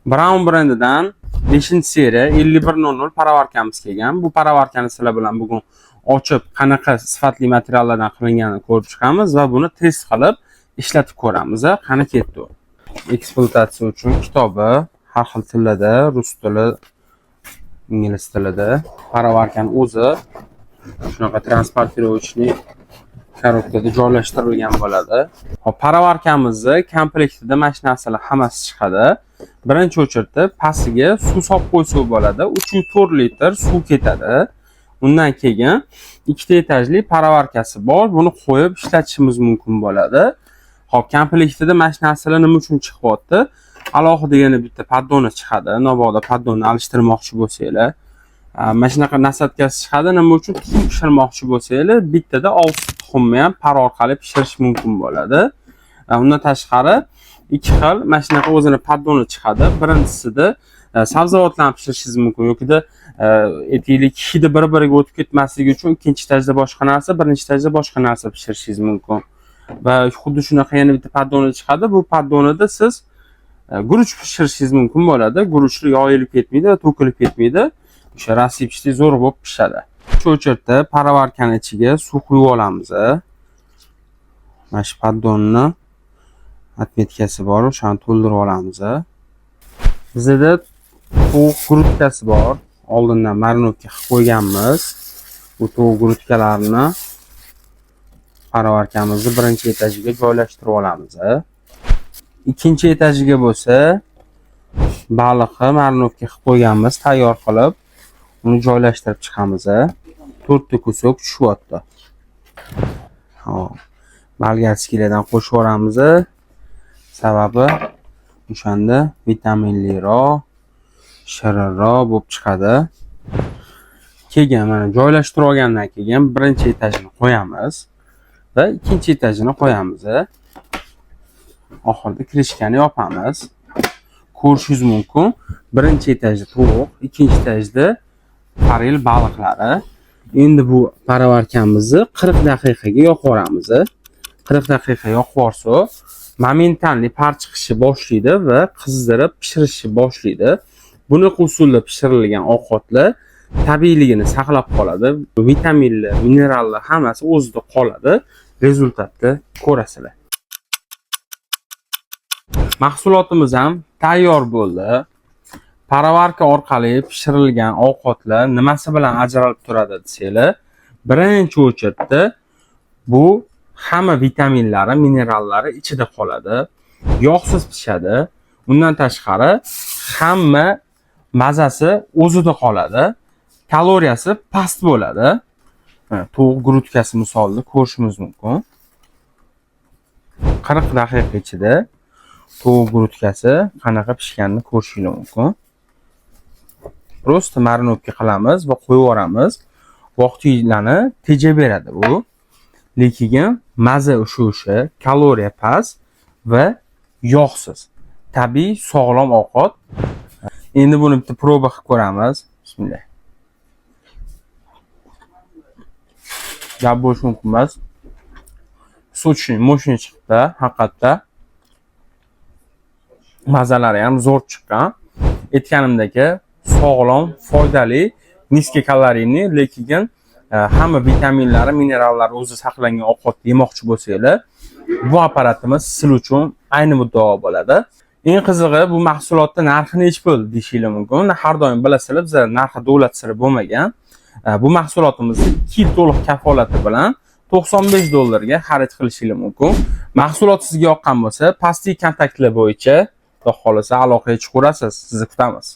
Brown brendidan 5-seriya 5100 paravarkamiz kelgan. Bu paravarkani sizlar bilan bugun ochib, qanaqa sifatli materiallardan qilinganini ko'rib chiqamiz va buni test qilib ishlatib ko'ramiz. Qani ketdi u. Ekspluatatsiya uchun kitobi har xil tillarda, rus tili, ingliz tilida. Paravarkani o'zi shunaqa transportirovочный korobkada joylashtirilgan bo'ladi. Hop, paravarkamizni komplektida mana shu narsalar hammasi chiqadi. Birinchi o'chirda pastiga suv solib qo'ysak bo'ladi. 304 litr suv ketadi. Undan keyin ikkita etajli paravarkasi bor. Buni qo'yib ishlatishimiz mumkin bo'ladi. Hop, komplektida mana shu narsalar nima uchun chiqyapti? Alohida yana bitta paddoni chiqadi. Navoda paddonni alishtirmoqchi bo'lsanglar, mana shunaqa nasatkasi chiqadi. Nima uchun? Tuxum pishirmoqchi bo'lsanglar, bittada 6 tuxumni ham par orqali pishirish mumkin bo'ladi. Undan tashqari ikki xil mana shunaqa o'zini paddoni chiqadi. Birinchisida sabzavotlarni pishirishingiz mumkin yoki-da aytaylik hidi bir-biriga o'tib ketmasligi uchun ikkinchi etajda boshqa narsa, birinchi etajda boshqa narsa pishirishingiz mumkin. Va xuddi shunaqa yana bitta paddoni chiqadi. Bu paddonida siz guruch pishirishingiz mumkin bo'ladi. Guruchli yoyilib ketmaydi va to'kilib ketmaydi. O'sha rasipchli zo'r bo'lib pishadi. Shu o'chirda paravarkani ichiga suv quyib olamiz. Mana shu paddonni atmetkasi bor, o'shani to'ldirib olamiz. Bizda tovuq gurutkasi bor. Oldindan marinovka qilib qo'yganmiz. Bu tovuq gurutkalarni paravarkamizni birinchi etajiga joylashtirib olamiz. Ikkinchi etajiga bo'lsa baliqni marinovka qilib qo'yganmiz, tayyor qilib uni joylashtirib chiqamiz. 4 ta kusok tushyapti. Hop, bolgarskilardan qo'shib yuboramiz. Sababi o'shanda vitaminliroq, shirinroq bo'lib chiqadi. Keyin mana joylashtirib olgandan keyin birinchi etajini qo'yamiz va ikkinchi etajini qo'yamiz. Oxirida krishkani yopamiz. Ko'rishingiz mumkin. Birinchi etajda tovuq, ikkinchi etajda forel baliqlari. Endi bu paravarkamizni 40 daqiqaga yoqib yuboramiz. 40 daqiqa yoqib yuborsak, momentanli par chiqishni boshlaydi va qizdirib pishirishni boshlaydi. Bunaqa usulda pishirilgan ovqatlar tabiiyligini saqlab qoladi. Vitaminlar, minerallar hammasi o'zida qoladi. Rezultatni ko'rasizlar. Mahsulotimiz ham tayyor bo'ldi. Paravarka orqali pishirilgan ovqatlar nimasi bilan ajralib turadi desanglar, birinchi o'chirda bu hamma vitaminlari, minerallari ichida qoladi. Yog'siz pishadi. Undan tashqari hamma mazasi o'zida qoladi. Kaloriyasi past bo'ladi. Tovuq gurutkasi misolida ko'rishimiz mumkin. 40 daqiqa ichida tovuq gurutkasi qanaqa pishganini ko'rishingiz mumkin. Prosta marinovka qilamiz va qo'yib yuboramiz. Vaqtinglarni tejab beradi bu. Lekin maza o'sha kaloriya past va yog'siz. Tabiiy, sog'lom ovqat. Endi buni bitta proba qilib ko'ramiz. Bismillah. Gap bo'lishi mumkin emas. Sochning mo'shini chiqdi, haqiqatda. Mazalari ham zo'r chiqqan. Aytganimdek, sog'lom, foydali, niska kaloriyli, lekin hamma vitaminlari, minerallari o'zi saqlangan ovqat yemoqchi bo'lsanglar, bu apparatimiz siz uchun ayni muddao bo'ladi. Eng qizig'i, bu mahsulotning narxi nech pul deyishinglar mumkin. Har doim bilasizlar, bizda narxi davlat siri bo'lmagan. Bu mahsulotimizni 2 yil to'liq kafolati bilan $95 xarid qilishinglar mumkin. Mahsulot sizga yoqqan bo'lsa, pastki kontaktlar bo'yicha xudo xolasa aloqaga chiqaverasiz. Sizni kutamiz.